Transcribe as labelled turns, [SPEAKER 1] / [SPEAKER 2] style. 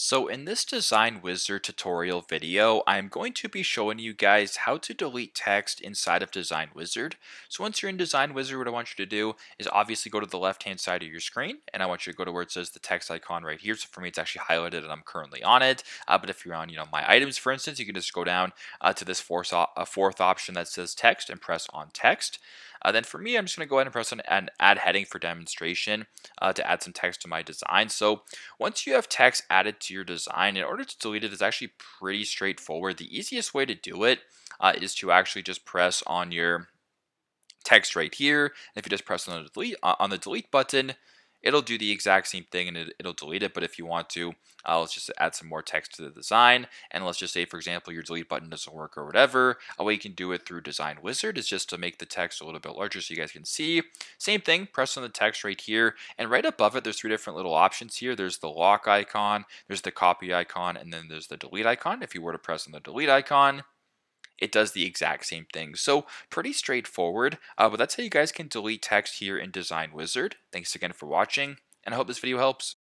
[SPEAKER 1] So in this Design Wizard tutorial video, I'm going to be showing you guys how to delete text inside of Design Wizard. So once you're in Design Wizard, what I want you to do is obviously go to the left-hand side of your screen, and I want you to go to where it says the text icon right here. So for me, it's actually highlighted and I'm currently on it. But if you're on, my items, for instance, you can just go down to this fourth option that says text and press on text. Then for me, I'm just going to go ahead and press on and add heading for demonstration to add some text to my design. So once you have text added to your design, in order to delete it is actually pretty straightforward. The easiest way to do it is to actually just press on your text right here. And if you just press on the delete button, it'll do the exact same thing and it'll delete it. But if you want to, let's just add some more text to the design. And let's just say, for example, your delete button doesn't work or whatever. A way you can do it through Design Wizard is just to make the text a little bit larger so you guys can see. Same thing, press on the text right here. And right above it, there's three different little options here. There's the lock icon, there's the copy icon, and then there's the delete icon. If you were to press on the delete icon, it does the exact same thing. So pretty straightforward, but that's how you guys can delete text here in Design Wizard. Thanks again for watching, and I hope this video helps.